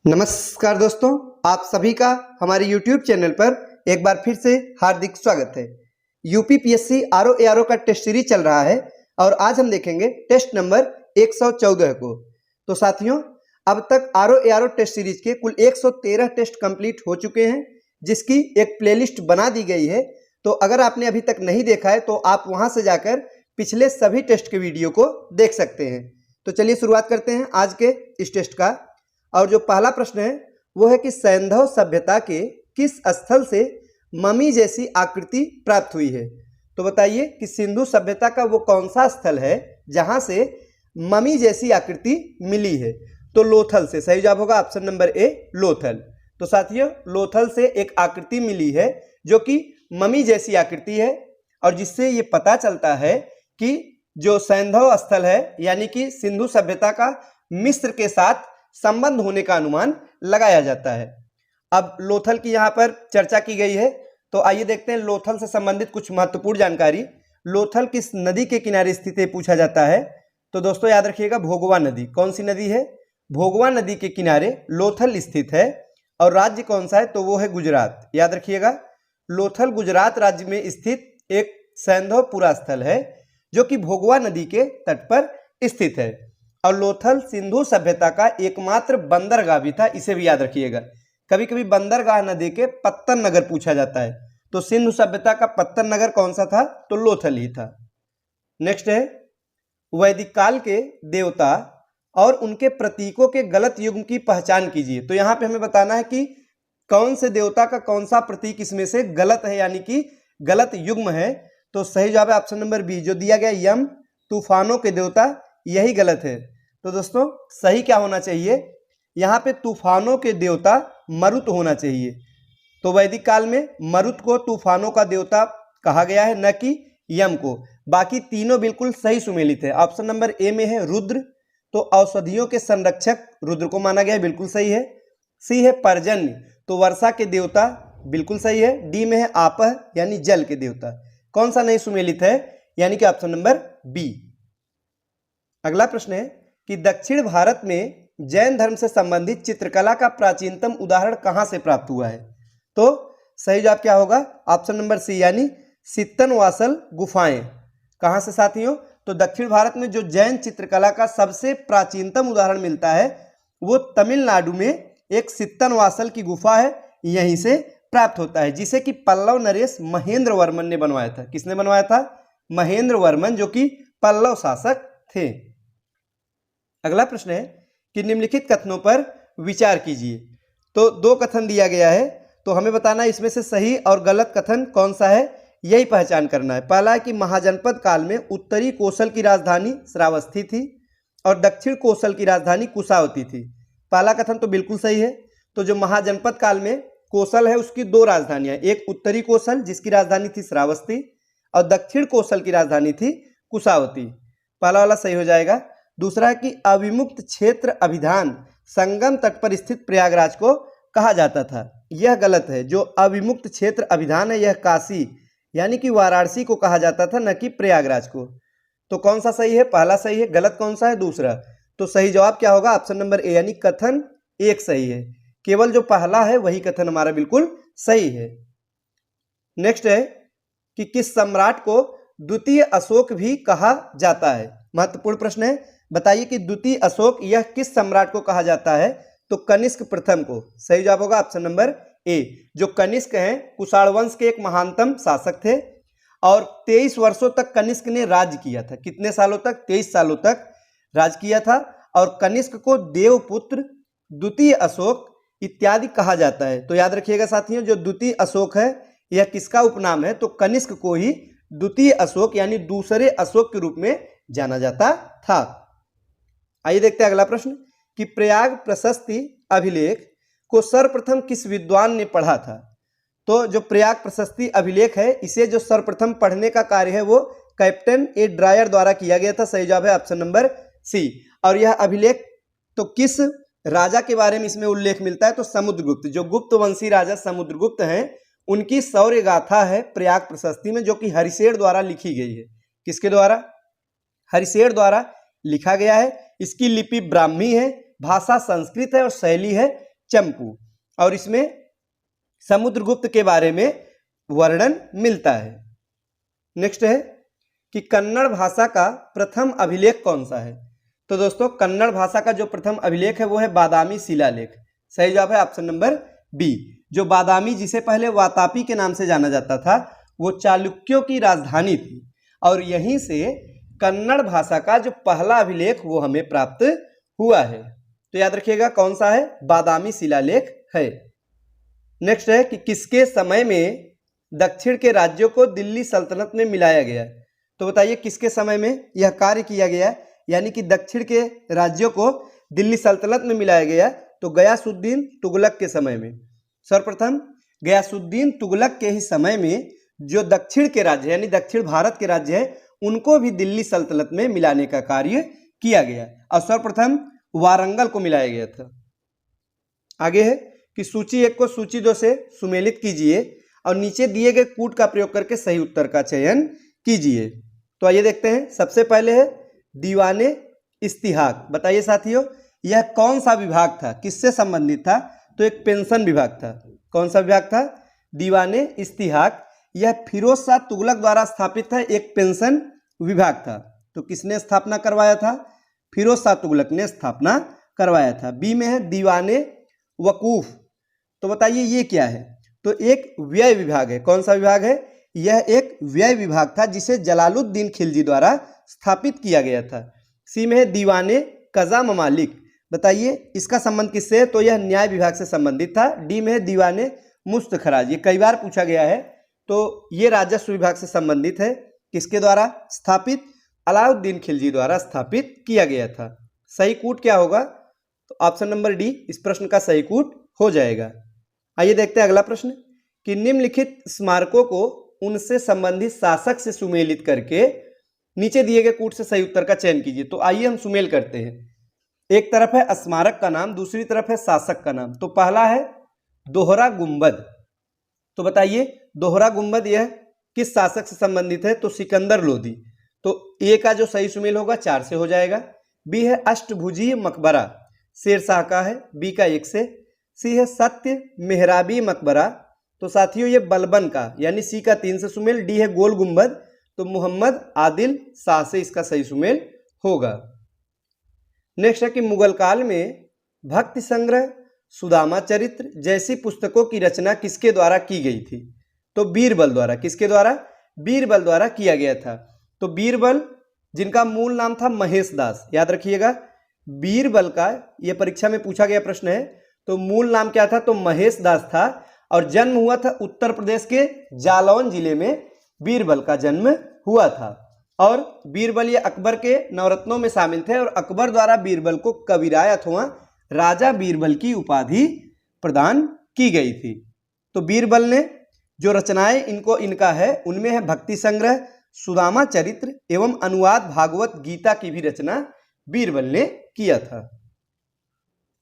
नमस्कार दोस्तों, आप सभी का हमारे YouTube चैनल पर एक बार फिर से हार्दिक स्वागत है। यूपीपीएससी आरओ एआरओ का टेस्ट सीरीज चल रहा है और आज हम देखेंगे टेस्ट नंबर 114 को। तो साथियों, अब तक आरओ एआरओ टेस्ट सीरीज के कुल 113 टेस्ट कंप्लीट हो चुके हैं, जिसकी एक प्लेलिस्ट बना दी गई है। तो अगर आपने अभी तक नहीं देखा है तो आप वहां से जाकर पिछले सभी टेस्ट के वीडियो को देख सकते हैं। तो चलिए शुरुआत करते हैं आज के इस टेस्ट का। और जो पहला प्रश्न है वो है कि सैंधव सभ्यता के किस स्थल से ममी जैसी आकृति प्राप्त हुई है। तो बताइए कि सिंधु सभ्यता का वो कौन सा स्थल है जहां से ममी जैसी आकृति मिली है। तो लोथल से सही जवाब होगा ऑप्शन नंबर ए, लोथल। तो साथियों, लोथल से एक आकृति मिली है जो कि ममी जैसी आकृति है और जिससे ये पता चलता है कि जो सैंधव स्थल है यानी कि सिंधु सभ्यता का मिस्र के साथ संबंध होने का अनुमान लगाया जाता है। अब लोथल की यहाँ पर चर्चा की गई है, तो आइए देखते हैं लोथल से संबंधित कुछ महत्वपूर्ण जानकारी। लोथल किस नदी के किनारे स्थित है पूछा जाता है। तो दोस्तों याद रखिएगा, भोगवा नदी। कौन सी नदी है? भोगवा नदी के किनारे लोथल स्थित है। और राज्य कौन सा है? तो वो है गुजरात। याद रखिएगा, लोथल गुजरात राज्य में स्थित एक सैंधवपुरा स्थल है जो कि भोगवा नदी के तट पर स्थित है। और लोथल सिंधु सभ्यता का एकमात्र बंदरगाह भी था, इसे भी याद रखिएगा। कभी कभी बंदरगाह न दे के पत्तन नगर पूछा जाता है, तो सिंधु सभ्यता का पत्तन नगर कौन सा था? तो लोथल ही था। नेक्स्ट है, वैदिक काल के देवता और उनके प्रतीकों के गलत युग्म की पहचान कीजिए। तो यहाँ पे हमें बताना है कि कौन से देवता का कौन सा प्रतीक इसमें से गलत है, यानी कि गलत युग्म है। तो सही जवाब है ऑप्शन नंबर बी, जो दिया गया यम, तूफानों के देवता, यही गलत है। तो दोस्तों सही क्या होना चाहिए? यहाँ पे तूफानों के देवता मरुत होना चाहिए। तो वैदिक काल में मरुत को तूफानों का देवता कहा गया है, न कि यम को। बाकी तीनों बिल्कुल सही सुमेलित है। ऑप्शन नंबर ए में है रुद्र, तो औषधियों के संरक्षक रुद्र को माना गया है, बिल्कुल सही है। सी है पर्जन्य, तो वर्षा के देवता, बिल्कुल सही है। डी में है आपह, यानी जल के देवता। कौन सा नहीं सुमेलित है? यानी कि ऑप्शन नंबर बी। अगला प्रश्न है कि दक्षिण भारत में जैन धर्म से संबंधित चित्रकला का प्राचीनतम उदाहरण कहां से प्राप्त हुआ है। तो सही जवाब क्या होगा? ऑप्शन नंबर सी, यानी सित्तनवासल गुफाएं। कहां से साथियों? तो दक्षिण भारत में जो जैन चित्रकला का सबसे प्राचीनतम उदाहरण मिलता है वो तमिलनाडु में एक सित्तनवासल की गुफा है, यहीं से प्राप्त होता है, जिसे कि पल्लव नरेश महेंद्र वर्मन ने बनवाया था। किसने बनवाया था? महेंद्र वर्मन, जो कि पल्लव शासक थे। अगला प्रश्न है कि निम्नलिखित कथनों पर विचार कीजिए। तो दो कथन दिया गया है, तो हमें बताना है इसमें से सही और गलत कथन कौन सा है, यही पहचान करना है। पहला है कि महाजनपद काल में उत्तरी कोसल की राजधानी श्रावस्ती थी और दक्षिण कोसल की राजधानी कुशावती थी। पहला कथन तो बिल्कुल सही है। तो जो महाजनपद काल में कोसल है उसकी दो राजधानियां, एक उत्तरी कोसल जिसकी राजधानी थी श्रावस्ती और दक्षिण कोसल की राजधानी थी कुशावती। पहला वाला सही हो जाएगा। दूसरा है कि अविमुक्त क्षेत्र अभिधान संगम तट पर स्थित प्रयागराज को कहा जाता था। यह गलत है। जो अविमुक्त क्षेत्र अभिधान है यह काशी यानी कि वाराणसी को कहा जाता था, न कि प्रयागराज को। तो कौन सा सही है? पहला सही है। गलत कौन सा है? दूसरा। तो सही जवाब क्या होगा? ऑप्शन नंबर ए, यानी कथन एक सही है। केवल जो पहला है वही कथन हमारा बिल्कुल सही है। नेक्स्ट है कि किस सम्राट को द्वितीय अशोक भी कहा जाता है। महत्वपूर्ण प्रश्न है। बताइए कि द्वितीय अशोक यह किस सम्राट को कहा जाता है। तो कनिष्क प्रथम को। सही जवाब होगा ऑप्शन नंबर ए। जो कनिष्क हैं कुषाण वंश के एक महानतम शासक थे और 23 वर्षों तक कनिष्क ने राज किया था। कितने सालों तक? 23 सालों तक राज किया था। और कनिष्क को देवपुत्र, द्वितीय अशोक इत्यादि कहा जाता है। तो याद रखिएगा साथियों, जो द्वितीय अशोक है यह किसका उपनाम है? तो कनिष्क को ही द्वितीय अशोक यानी दूसरे अशोक के रूप में जाना जाता था। आइए देखते हैं अगला प्रश्न कि प्रयाग प्रशस्ति अभिलेख को सर्वप्रथम किस विद्वान ने पढ़ा था। तो जो प्रयाग प्रशस्ति अभिलेख है इसे जो सर्वप्रथम पढ़ने का कार्य है वो कैप्टन ए ड्रायर द्वारा किया गया था। सही जवाब है ऑप्शन नंबर सी। और यह अभिलेख तो किस राजा के बारे में इसमें उल्लेख मिलता है? तो समुद्रगुप्त, जो गुप्त वंशी राजा समुद्रगुप्त हैं उनकी शौर्य गाथा है प्रयाग प्रशस्ति में, जो कि हरिशेर द्वारा लिखी गई है। किसके द्वारा? हरिशेर द्वारा लिखा गया है। इसकी लिपि ब्राह्मी है, भाषा संस्कृत है और शैली है चंपू, और इसमें समुद्रगुप्त के बारे में वर्णन मिलता है। नेक्स्ट है कि कन्नड़ भाषा का प्रथम अभिलेख कौन सा है। तो दोस्तों कन्नड़ भाषा का जो प्रथम अभिलेख है वो है बादामी शिलालेख। सही जवाब है ऑप्शन नंबर बी। जो बादामी, जिसे पहले वातापी के नाम से जाना जाता था, वो चालुक्यों की राजधानी थी और यहीं से कन्नड़ भाषा का जो पहला अभिलेख वो हमें प्राप्त हुआ है। तो याद रखिएगा कौन सा है, बादामी शिलालेख है। नेक्स्ट है कि किसके समय में दक्षिण के राज्यों को दिल्ली सल्तनत में मिलाया गया। तो बताइए किसके समय में यह कार्य किया गया, यानी कि दक्षिण के राज्यों को दिल्ली सल्तनत में मिलाया गया। तो गयासुद्दीन तुगलक के समय में, सर्वप्रथम गयासुद्दीन तुगलक के ही समय में जो दक्षिण के राज्य यानी दक्षिण भारत के राज्य है उनको भी दिल्ली सल्तनत में मिलाने का कार्य किया गया और सर्वप्रथम वारंगल को मिलाया गया था। आगे है कि सूची 1 को सूची 2 से सुमेलित कीजिए और नीचे दिए गए कूट का प्रयोग करके सही उत्तर का चयन कीजिए। तो आइए देखते हैं। सबसे पहले है दीवाने इस्तिहाक। बताइए साथियों यह कौन सा विभाग था, किससे संबंधित था। तो एक पेंशन विभाग था। कौन सा विभाग था, दीवाने इस्तिहाक। यह फिरोज शाह तुगलक द्वारा स्थापित था, एक पेंशन विभाग था। तो किसने स्थापना करवाया था, फिरोज शाह तुगलक ने स्थापना करवाया था। बी में है दीवाने वकूफ। तो बताइए ये क्या है। तो एक व्यय विभाग है। कौन सा विभाग है, यह एक व्यय विभाग था जिसे जलालुद्दीन खिलजी द्वारा स्थापित किया गया था। सी में है दीवाने कजा ममालिक। बताइए इसका संबंध किससे है। तो यह न्याय विभाग से संबंधित था। डी में है दीवाने मुस्तखराज। ये कई बार पूछा गया है। तो ये राजस्व विभाग से संबंधित है। किसके द्वारा स्थापित, अलाउद्दीन खिलजी द्वारा स्थापित किया गया था। सही कूट क्या होगा, तो ऑप्शन नंबर डी इस प्रश्न का सही कूट हो जाएगा। आइए देखते हैं अगला प्रश्न कि निम्नलिखित स्मारकों को उनसे संबंधित शासक से सुमेलित करके नीचे दिए गए कूट से सही उत्तर का चयन कीजिए। तो आइए हम सुमेल करते हैं। एक तरफ है स्मारक का नाम, दूसरी तरफ है शासक का नाम। तो पहला है दोहरा गुंबद। तो बताइए दोहरा गुंबद यह किस शासक से संबंधित है। तो सिकंदर लोदी। तो ए का जो सही सुमेल होगा 4 से हो जाएगा। बी है अष्टभुजीय मकबरा, शेरशाह का है, बी का 1 से। सी है सत्य मेहराबी मकबरा। तो साथियों ये बलबन का यानी सी का 3 से सुमेल। डी है गोल गुंबद। तो मोहम्मद आदिल शाह से इसका सही सुमेल होगा। नेक्स्ट है कि मुगल काल में भक्ति संग्रह, सुदामा चरित्र जैसी पुस्तकों की रचना किसके द्वारा की गई थी। तो बीरबल द्वारा। किसके द्वारा, बीरबल द्वारा किया गया था। तो बीरबल जिनका मूल नाम था महेश दास। याद रखिएगा बीरबल का यह परीक्षा में पूछा गया प्रश्न है। तो मूल नाम क्या था, तो महेश दास था और जन्म हुआ था उत्तर प्रदेश के जालौन जिले में बीरबल का जन्म हुआ था। और बीरबल ये अकबर के नवरत्नों में शामिल थे और अकबर द्वारा बीरबल को कविराय अथवा राजा बीरबल की उपाधि प्रदान की गई थी। तो बीरबल ने जो रचनाएं इनका है उनमें है भक्ति संग्रह, सुदामा चरित्र एवं अनुवाद भागवत गीता की भी रचना बीरबल ने किया था।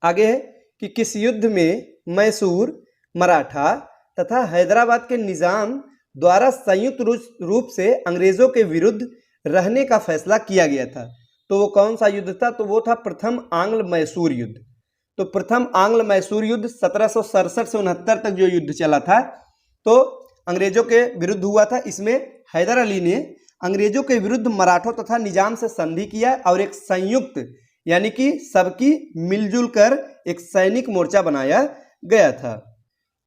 आगे है कि किस युद्ध में मैसूर, मराठा तथा हैदराबाद के निजाम द्वारा संयुक्त रूप से अंग्रेजों के विरुद्ध रहने का फैसला किया गया था। तो वो कौन सा युद्ध था, तो वो था प्रथम आंग्ल मैसूर युद्ध। तो प्रथम आंग्ल मैसूर युद्ध 1767 से 69 तक जो युद्ध चला था तो अंग्रेजों के विरुद्ध हुआ था। इसमें हैदर अली ने अंग्रेजों के विरुद्ध मराठों तथा निजाम से संधि किया और एक संयुक्त यानी कि सबकी मिलजुल कर एक सैनिक मोर्चा बनाया गया था।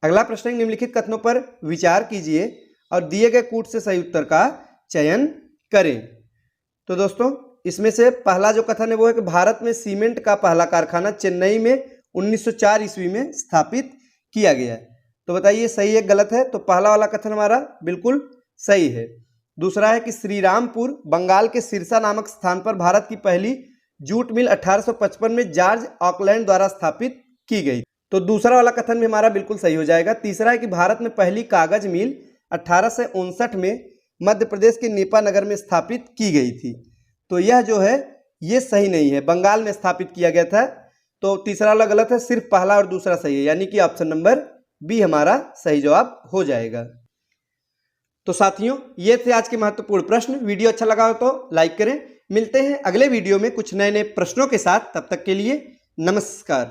अगला प्रश्न, निम्नलिखित कथनों पर विचार कीजिए और दिए गए कूट से सही उत्तर का चयन करें। तो दोस्तों इसमें से पहला जो कथन है वो है कि भारत में सीमेंट का पहला कारखाना चेन्नई में 1904 ईस्वी में स्थापित किया गया। तो बताइए सही है गलत है। तो पहला वाला कथन हमारा बिल्कुल सही है। दूसरा है कि श्रीरामपुर बंगाल के सिरसा नामक स्थान पर भारत की पहली जूट मिल 1855 में जॉर्ज ऑकलैंड द्वारा स्थापित की गई। तो दूसरा वाला कथन भी हमारा बिल्कुल सही हो जाएगा। तीसरा है कि भारत में पहली कागज मिल 1859 में मध्य प्रदेश के नेपा नगर में स्थापित की गई थी। तो यह जो है ये सही नहीं है, बंगाल में स्थापित किया गया था। तो तीसरा वाला गलत है, सिर्फ पहला और दूसरा सही है, यानी कि ऑप्शन नंबर बी हमारा सही जवाब हो जाएगा। तो साथियों ये थे आज के महत्वपूर्ण प्रश्न। वीडियो अच्छा लगा हो तो लाइक करें। मिलते हैं अगले वीडियो में कुछ नए नए प्रश्नों के साथ। तब तक के लिए नमस्कार।